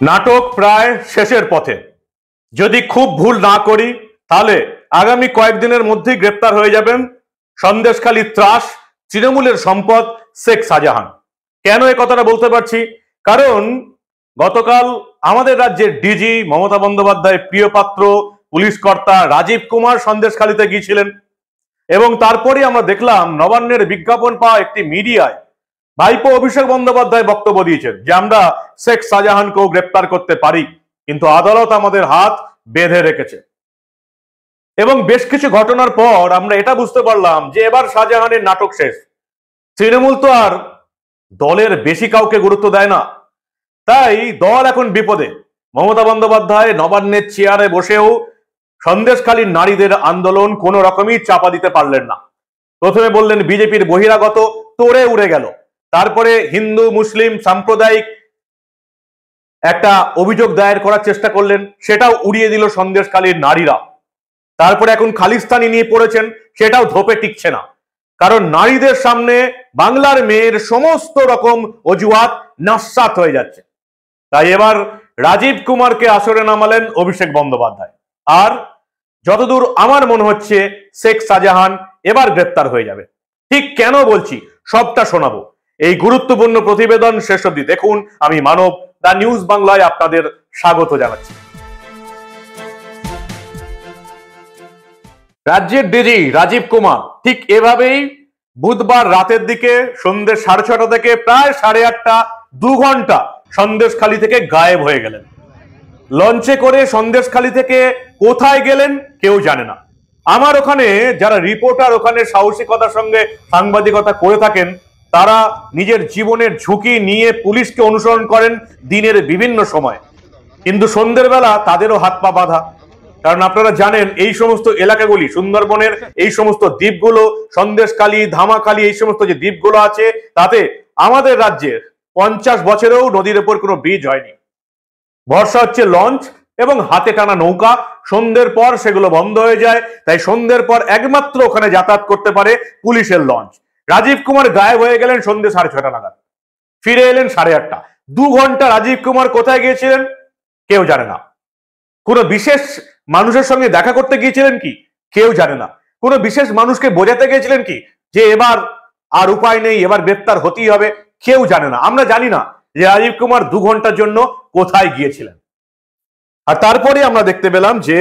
নাটক প্রায় শেষের পথে। যদি খুব ভুল না করি তাহলে আগামী কয়েকদিনের মধ্যেই গ্রেপ্তার হয়ে যাবেন সন্দেশখালী ত্রাস তৃণমূলের সম্পদ শেখ শাহজাহান। কেন এই কথাটা বলতে পারছি? কারণ গতকাল আমাদের রাজ্যের ডিজি মমতা বন্দ্যোপাধ্যায় প্রিয় পাত্র পুলিশ কর্তা রাজীব কুমার সন্দেশখালীতে গিয়েছিলেন এবং তারপরে আমরা দেখলাম নবান্নের বিজ্ঞাপন পাওয়া একটি মিডিয়ায় ভাইপো অভিষেক বন্দ্যোপাধ্যায় বক্তব্য দিয়েছেন যে আমরা শেখ শাহজাহানকেও গ্রেপ্তার করতে পারি, কিন্তু আদালত আমাদের হাত বেঁধে রেখেছে। এবং বেশ কিছু ঘটনার পর আমরা এটা বুঝতে পারলাম যে এবার শাহজাহানের নাটক শেষ। তৃণমূল তো আর দলের বেশি কাউকে গুরুত্ব দেয় না, তাই দল এখন বিপদে। মমতা বন্দ্যোপাধ্যায় নবান্নের চেয়ারে বসেও সন্দেশখালীর নারীদের আন্দোলন কোনো রকমই চাপা দিতে পারলেন না। প্রথমে বললেন বিজেপির বহিরাগত, তোড়ে উড়ে গেল। তারপরে হিন্দু মুসলিম সাম্প্রদায়িক একটা অভিযোগ দায়ের করার চেষ্টা করলেন, সেটাও উড়িয়ে দিল সন্দেশখালীর নারীরা। তারপরে এখন খালিস্তানি নিয়ে পড়েছেন, সেটাও ধোপে টিকছে না, কারণ নারীদের সামনে বাংলার মেয়ের সমস্ত রকম অজুহাত নাস্যাৎ হয়ে যাচ্ছে। তাই এবার রাজীব কুমারকে আসরে নামালেন অভিষেক বন্দ্যোপাধ্যায়। আর যতদূর আমার মনে হচ্ছে শেখ শাহজাহান এবার গ্রেপ্তার হয়ে যাবে। ঠিক কেন বলছি সবটা শোনাবো। এই গুরুত্বপূর্ণ প্রতিবেদন শেষ অবধি দেখুন। আমি মানব, দা নিউজ বাংলায় আপনাদের স্বাগত জানাচ্ছি। রাজ্যের ডিজি রাজীব কুমার ঠিক এভাবেই বুধবার রাতের দিকে সন্ধ্যে 6:30 থেকে প্রায় 8:30, 2 ঘন্টা সন্দেশখালী থেকে গায়েব হয়ে গেলেন। লঞ্চে করে সন্দেশখালী থেকে কোথায় গেলেন কেউ জানে না। আমার ওখানে যারা রিপোর্টার ওখানে সাহসিকতার সঙ্গে সাংবাদিকতা করে থাকেন, তারা নিজের জীবনের ঝুঁকি নিয়ে পুলিশকে অনুসরণ করেন দিনের বিভিন্ন সময়, কিন্তু সন্ধ্যের বেলা তাদেরও হাত পা বাঁধা। কারণ আপনারা জানেন এই সমস্ত এলাকাগুলি, সুন্দরবনের এই সমস্ত দ্বীপগুলো, সন্দেশখালী, ধামাখালী, এই সমস্ত যে দ্বীপগুলো আছে, তাতে আমাদের রাজ্যের 50 বছরেও নদীর উপর কোনো ব্রিজ হয়নি। ভরসা হচ্ছে লঞ্চ এবং হাতে টানা নৌকা। সন্ধ্যের পর সেগুলো বন্ধ হয়ে যায়, তাই সন্ধ্যের পর একমাত্র ওখানে যাতায়াত করতে পারে পুলিশের লঞ্চ। রাজীব কুমার গায়েব হয়ে গেলেন সন্ধ্যে 6:30 নাগাদ, ফিরে এলেন 8:30। 2 ঘন্টা রাজীব কুমার কোথায় গিয়েছিলেন কেউ জানে না। কোনো বিশেষ মানুষের সঙ্গে দেখা করতে গিয়েছিলেন কি কেউ জানে না। কোনো বিশেষ মানুষকে বোঝাতে গিয়েছিলেন কি যে এবার আর উপায় নেই, এবার গ্রেপ্তার হতেই হবে, কেউ জানে না। আমরা জানি না যে রাজীব কুমার 2 ঘন্টার জন্য কোথায় গিয়েছিলেন। আর তারপরে আমরা দেখতে পেলাম যে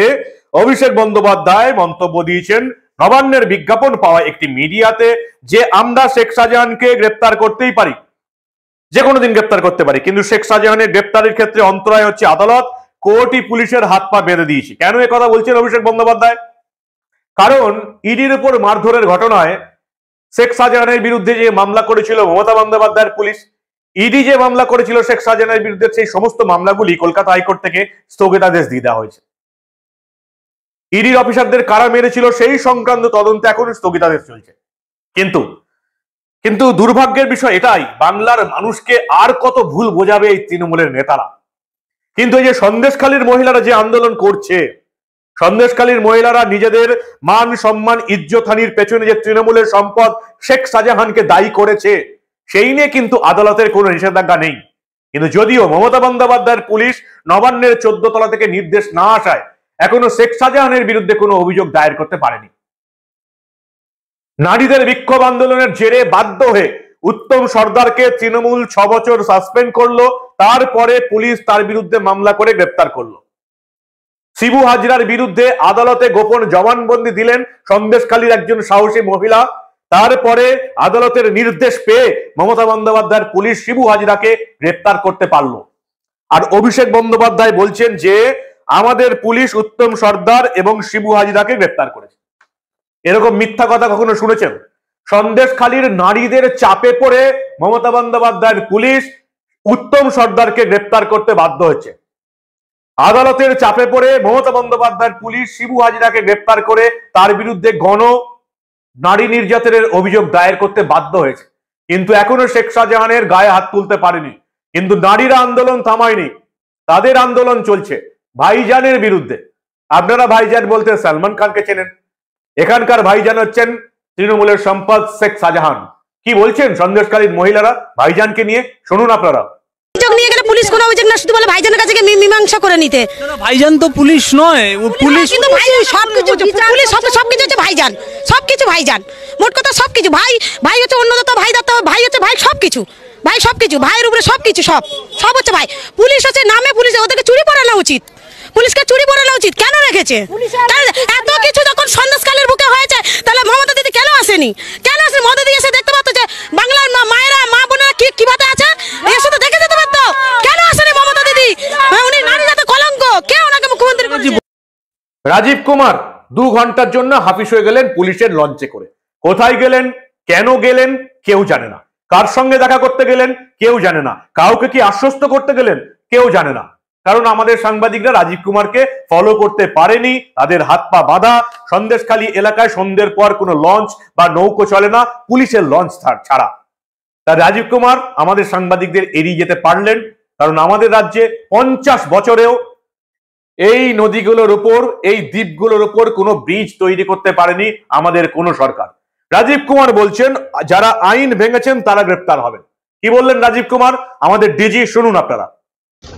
অভিষেক বন্দ্যোপাধ্যায় মন্তব্য দিয়েছেন নবান্নের বিজ্ঞাপন পাওয়া একটি মিডিয়াতে যে আমরা শেখ শাহজাহানকে গ্রেপ্তার করতেই পারি, যে কোনো দিন গ্রেপ্তার করতে পারি, কিন্তু শেখ শাহজাহানের গ্রেপ্তারের ক্ষেত্রে অন্তরায় হচ্ছে আদালত, কোর্টই পুলিশের হাত পা বেঁধে দিয়েছে। কেন এ কথা বলছেন অভিষেক বন্দ্যোপাধ্যায়? কারণ ইডির উপর মারধরের ঘটনায় শেখ শাহজাহানের বিরুদ্ধে যে মামলা করেছিল মমতা বন্দ্যোপাধ্যায়ের পুলিশ, ইডি যে মামলা করেছিল শেখ শাহজাহানের বিরুদ্ধে, সেই সমস্ত মামলাগুলি কলকাতা হাইকোর্ট থেকে স্থগিতাদেশ দিয়ে দেওয়া হয়েছে। ইডির অফিসারদের কারা মেরেছিল সেই সংক্রান্ত তদন্ত এখন স্থগিতাদেশ চলছে। কিন্তু দুর্ভাগ্যের বিষয় এটাই, বাংলার মানুষকে আর কত ভুল বোঝাবে এই তৃণমূলের নেতারা। কিন্তু এই যে সন্দেশখালীর মহিলারা যে আন্দোলন করছে, সন্দেশখালীর মহিলারা নিজেদের মান সম্মান ইজ্জত হানির পেছনে যে তৃণমূলের সম্পদ শেখ শাহজাহানকে দায়ী করেছে, সেই নিয়ে কিন্তু আদালতের কোনো নিষেধাজ্ঞা নেই। কিন্তু যদিও মমতা বন্দ্যোপাধ্যায়ের পুলিশ নবান্নের 14 তলা থেকে নির্দেশ না আসায় এখনো শেখ শাহজাহানের বিরুদ্ধে কোনো অভিযোগ দায়ের করতে পারেনি। নারীদের বিক্ষোভ আন্দোলনের জেরে বাধ্য হয়ে উত্তম সর্দারকে তৃণমূল 6 বছর সাসপেন্ড করলো, তারপরে পুলিশ তার বিরুদ্ধে মামলা করে গ্রেপ্তার করলো। শিবু হাজরার বিরুদ্ধে আদালতে গোপন জবানবন্দি দিলেন সন্দেশখালীর একজন সাহসী মহিলা। তারপরে আদালতের নির্দেশ পেয়ে মমতা বন্দ্যোপাধ্যায়ের পুলিশ শিবু হাজরাকে গ্রেপ্তার করতে পারলো। আর অভিষেক বন্দ্যোপাধ্যায় বলছেন যে আমাদের পুলিশ উত্তম সর্দার এবং শিবু হাজরাকে গ্রেপ্তার করেছে। এরকম মিথ্যা কথা কখনো শুনেছেন? সন্দেশখালীর নারীদের চাপে পড়ে মমতা বন্দ্যোপাধ্যায়ের পুলিশ উত্তম সর্দারকে গ্রেপ্তার করতে বাধ্য হচ্ছে। আদালতের চাপে পড়ে মমতা বন্দ্যোপাধ্যায়ের পুলিশ শিবু হাজরাকে গ্রেপ্তার করে তার বিরুদ্ধে নারী নির্যাতনের অভিযোগ দায়ের করতে বাধ্য হয়েছে। কিন্তু এখনো শেখ শাহজাহানের গায়ে হাত তুলতে পারেনি। কিন্তু নারীরা আন্দোলন থামায়নি, তাদের আন্দোলন চলছে ভাইজানের বিরুদ্ধে। আপনারা ভাইজান বলতে সালমান খানকে চেনেন, এখানকার ভাইজান হচ্ছেন তৃণমূলের সম্পদ শেখ শাহজাহান। কি বলছেন সন্দেশকালীন মহিলারা ভাইজানকে নিয়ে, শুনুন আপনারা। নিয়ে গেলে পুলিশ কোনো অভিযোগ না, শুধু বলে ভাইজানের কাছে মীমাংসা করে নিতে। ভাইজান তো পুলিশ নয়, ও পুলিশ কিন্তু ভাই সবকিছু পুলিশ সবকিছু হচ্ছে ভাইজান, সবকিছু ভাইজান, মোট কথা সবকিছু। ভাই ভাই হচ্ছে অন্নদাতা, ভাই দাতা, ভাই হচ্ছে ভাই সবকিছু, ভাই সবকিছু, ভাইয়ের উপরে সবকিছু, সব সব হচ্ছে ভাই। পুলিশ হচ্ছে নামে পুলিশ, ওদেরকে চুরি পড়ানো উচিত, পুলিশকে চুরি পড়ানো উচিত। কেন রেখেছে? এত কিছু যখন সন্দেশকালের বুকে হয়েছে, তাহলে মমতা দিদি কেন আসেনি? কেন আসেনি? মমতা দিদি এসে দেখতে পারতো যে বাংলার মায়েরা, মা বোনেরা কিভাবে আছে, এসে তো দেখে যেতে পারতো। কেন আসেনি মমতা দিদি? উনি নারী জাতের কলঙ্ক, কে ওনাকে মুখ্যমন্ত্রী করেছে? রাজীব কুমার 2 ঘন্টার জন্য হাফিস হয়ে গেলেন পুলিশের লঞ্চে করে। কোথায় গেলেন, কেন গেলেন, কেউ জানে না। কার সঙ্গে দেখা করতে গেলেন, কেউ জানে না। কাউকে কি আশ্বস্ত করতে গেলেন, কেউ জানে না। কারণ আমাদের সাংবাদিকরা রাজীব কুমারকে ফলো করতে পারেনি, তাদের হাত পা বাঁধা। সন্দেশখালী এলাকায় সন্ধ্যের পর কোনো লঞ্চ বা নৌকো চলে না, পুলিশের লঞ্চ ছাড়া। তা রাজীব কুমার আমাদের সাংবাদিকদের এড়িয়ে যেতে পারলেন, কারণ আমাদের রাজ্যে 50 বছরেও এই নদীগুলোর উপর, এই দ্বীপগুলোর উপর কোনো ব্রিজ তৈরি করতে পারেনি আমাদের কোনো সরকার। রাজীব কুমার বলছেন যারা আইন ভেঙেছেন তারা গ্রেপ্তার হবেন। কি বললেন রাজীব কুমার, আমাদের ডিজি, শুনুন আপনারা।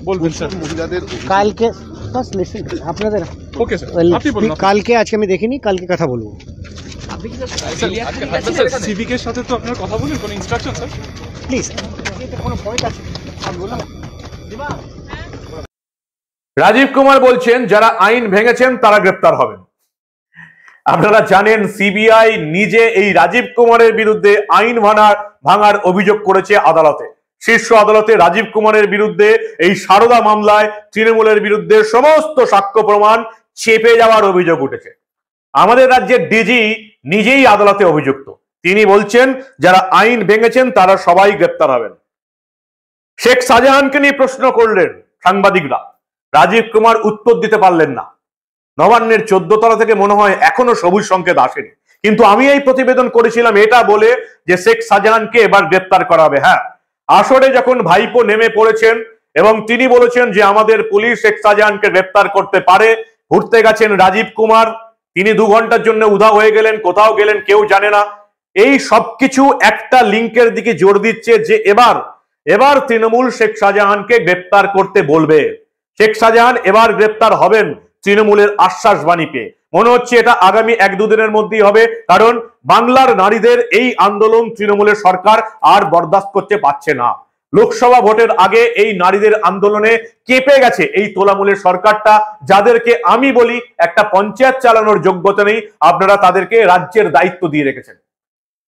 বলবেন স্যার। কালকে ফার্স্ট লিসেন আপনাদের ওকে স্যার, আপনি বলুন। কালকে আজকে আমি দেখিনি, কালকে কথা বলবো। স্যার সিভিকের সাথে তো আপনার কথা বলুন, কোনো ইনস্ট্রাকশন স্যার প্লিজ। কোনো পয়েন্ট আছে আমি বললাম। রাজীব কুমার বলছেন যারা আইন ভেঙেছেন তারা গ্রেপ্তার হবেন। আপনারা জানেন সিবিআই নিজে এই রাজীব কুমারের বিরুদ্ধে আইন ভাঙার অভিযোগ করেছে আদালতে। শীর্ষ আদালতে রাজীব কুমারের বিরুদ্ধে এই সারদা মামলায় তৃণমূলের বিরুদ্ধে সমস্ত সাক্ষ্য প্রমাণ চেপে যাওয়ার অভিযোগ উঠেছে। আমাদের রাজ্যের ডিজি নিজেই আদালতে অভিযুক্ত। তিনি বলছেন যারা আইন ভেঙেছেন তারা সবাই গ্রেপ্তার হবেন। শেখ শাহজাহানকে নিয়ে প্রশ্ন করলেন সাংবাদিকরা, রাজীব কুমার উত্তর দিতে পারলেন না। নবান্নের 14 তলা থেকে মনে হয় এখনো সবুজ সংকেত আসেনি, কিন্তু আমি এই প্রতিবেদন করেছিলাম এটা বলে যে শেখ শাহজাহানকে এবার গ্রেপ্তার করা হবে। হ্যাঁ, আসরে যখন ভাইপো নেমে পড়েছেন এবং তিনি বলেছেন যে আমাদের পুলিশ শেখ শাহজাহানকে গ্রেপ্তার করতে পারে, ঘুরতে গেছেন রাজীব কুমার, তিনি 2 ঘন্টার জন্য উধাও হয়ে গেলেন, কোথাও গেলেন কেউ জানে না। এই সবকিছু একটা লিঙ্কের দিকে জোর দিচ্ছে যে এবার তৃণমূল শেখ শাহজাহানকে গ্রেপ্তার করতে বলবে। শেখ শাহজাহান এবার গ্রেপ্তার হবেন তৃণমূলের আশ্বাস বাণী পেয়ে। মনে হচ্ছে এটা আগামী 1-2 দিনের মধ্যেই হবে, কারণ বাংলার নারীদের এই আন্দোলন তৃণমূলের সরকার আর বরদাস্ত করতে পারছে না। লোকসভা ভোটের আগে এই নারীদের আন্দোলনে কেঁপে গেছে এই তোলামূলের সরকারটা, যাদেরকে আমি বলি একটা পঞ্চায়েত চালানোর যোগ্যতা নেই, আপনারা তাদেরকে রাজ্যের দায়িত্ব দিয়ে রেখেছেন।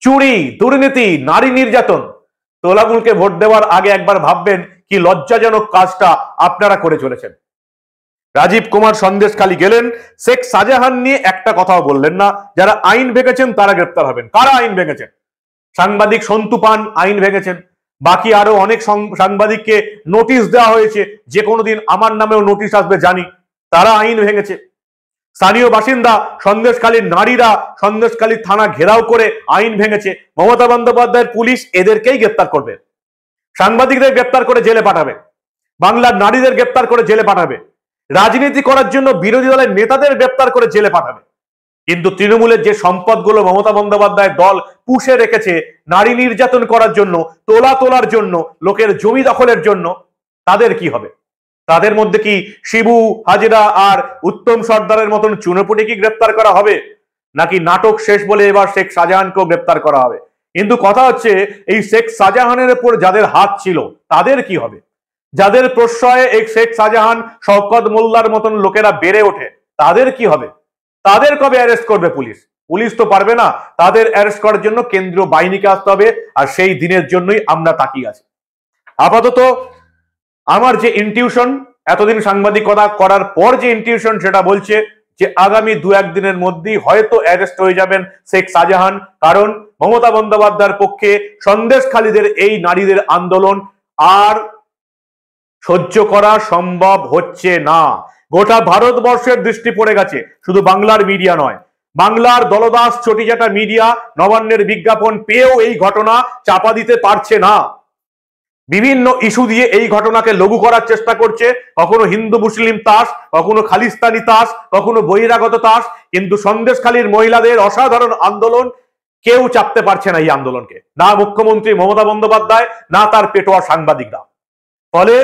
চুরি, দুর্নীতি, নারী নির্যাতন। তোলামূলকে ভোট দেওয়ার আগে একবার ভাববেন কি লজ্জাজনক কাজটা আপনারা করে চলেছেন। রাজীব কুমার সন্দেশখালী গেলেন, শেখ শাহজাহান নিয়ে একটা কথাও বললেন না। যারা আইন ভেঙেছেন তারা গ্রেপ্তার হবেন। কারা আইন ভেঙেছেন? সাংবাদিক সন্তু পান আইন ভেঙেছেন, বাকি আরো অনেক সাংবাদিককে নোটিশ দেওয়া হয়েছে, যে কোনো দিন আমার নামেও নোটিশ আসবে জানি, তারা আইন ভেঙেছে। স্থানীয় বাসিন্দা, সন্দেশখালীর নারীরা সন্দেশখালী থানা ঘেরাও করে আইন ভেঙেছে। মমতা বন্দ্যোপাধ্যায়ের পুলিশ এদেরকেই গ্রেপ্তার করবে, সাংবাদিকদের গ্রেপ্তার করে জেলে পাঠাবে, বাংলার নারীদের গ্রেপ্তার করে জেলে পাঠাবে, রাজনীতি করার জন্য বিরোধী দলের নেতাদের গ্রেপ্তার করে জেলে পাঠাবে। কিন্তু তৃণমূলের যে সম্পদগুলো মমতা বন্দ্যোপাধ্যায়ের দল পুষে রেখেছে নারী নির্যাতন করার জন্য, তোলার জন্য, লোকের জমি দখলের জন্য, তাদের কি হবে? তাদের মধ্যে কি শিবু হাজরা আর উত্তম সর্দারের মতন চুনোপুটি কি গ্রেপ্তার করা হবে, নাকি নাটক শেষ বলে এবার শেখ শাহজাহানকেও গ্রেপ্তার করা হবে? কিন্তু কথা হচ্ছে এই শেখ শাহজাহানের উপর যাদের হাত ছিল তাদের কি হবে? যাদের প্রশ্রয়ে এই শেখ শাহজাহান, শওকত মোল্লার মতন লোকেরা বেড়ে ওঠে, তাদের কি হবে? তাদের কবে অ্যারেস্ট করবে পুলিশ? পুলিশ তো পারবে না, তাদের অ্যারেস্ট করার জন্য কেন্দ্রীয় বাহিনীকে আসতে হবে, আর সেই দিনের জন্যই আমরা তাকিয়ে আছি। আপাতত আমার যে ইনটিউশন, এতদিন সাংবাদিকতা করার পর যে ইনটিউশন, সেটা বলছে যে আগামী 2-1 দিনের মধ্যেই হয়তো অ্যারেস্ট হয়ে যাবেন শেখ শাহজাহান, কারণ মমতা বন্দ্যোপাধ্যায়ের পক্ষে সন্দেশখালীদের এই নারীদের আন্দোলন আর সহ্য করা সম্ভব হচ্ছে না। গোটা ভারতবর্ষের দৃষ্টি পড়ে গেছে, শুধু বাংলার মিডিয়া নয়, বাংলার দলদাস চটিচাটা মিডিয়া নবান্নের বিজ্ঞাপন পেয়েও এই ঘটনা চাপা দিতে পারছে না। বিভিন্ন ইস্যু দিয়ে এই ঘটনাকে লঘু করার চেষ্টা করছে, কখনো হিন্দু মুসলিম তাস, কখনো খালিস্তানি তাস, কখনো বহিরাগত তাস, কিন্তু সন্দেশখালীর মহিলাদের অসাধারণ আন্দোলন, কেউ চাপতে পারছে না এই আন্দোলনকে, না মুখ্যমন্ত্রী মমতা বন্দ্যোপাধ্যায়, না তার পেটোয়া সাংবাদিকরা। ফলে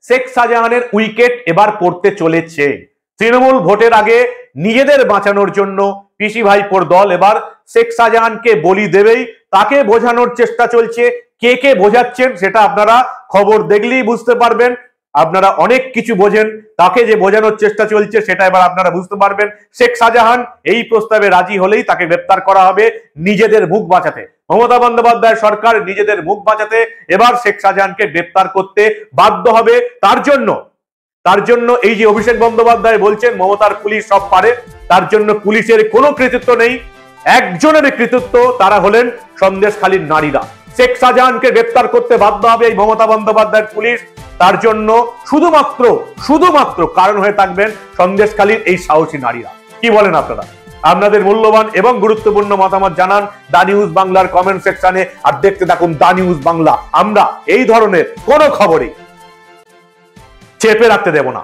শেখ শাহজাহানের উইকেট এবার পড়তে চলেছে। তৃণমূল ভোটের আগে নিজেদের বাঁচানোর জন্য পিসি ভাইপোর দল এবার শেখ শাহজাহানকে বলি দেবেই, তাকে বোঝানোর চেষ্টা চলছে। কে কে বোঝাচ্ছেন সেটা আপনারা খবর দেখলেই বুঝতে পারবেন। আপনারা অনেক কিছু বোঝেন, তাকে যে বোঝানোর চেষ্টা চলছে সেটা এবার আপনারা বুঝতে পারবেন। শেখ শাহজাহান এই প্রস্তাবে রাজি হলেই তাকে গ্রেপ্তার করা হবে নিজেদের মুখ বাঁচাতে। মমতা বন্দ্যোপাধ্যায় সরকার নিজেদের মুখ বাঁচাতে এবার শেখ শাহজাহানকে গ্রেপ্তার করতে বাধ্য হবে। তার জন্য এই যে অভিষেক বন্দ্যোপাধ্যায় বলছেন মমতার পুলিশ সব পারে, তার জন্য পুলিশের কোনো কৃতিত্ব নেই। একজনের কৃতিত্ব, তারা হলেন সন্দেশখালীর নারীরা। শেখ শাহজাহানকে গ্রেপ্তার করতে বাধ্য হবে এই মমতা বন্দ্যোপাধ্যায়ের পুলিশ। তার জন্য শুধুমাত্র কারণ হয়ে থাকবেন সন্দেশখালীর এই সাহসী নারীরা। কি বলেন আপনারা? আপনাদের মূল্যবান এবং গুরুত্বপূর্ণ মতামত জানান দা নিউজ বাংলার কমেন্ট সেকশনে। আর দেখতে থাকুন দা নিউজ বাংলা। আমরা এই ধরনের কোনো খবরই চেপে রাখতে দেব না।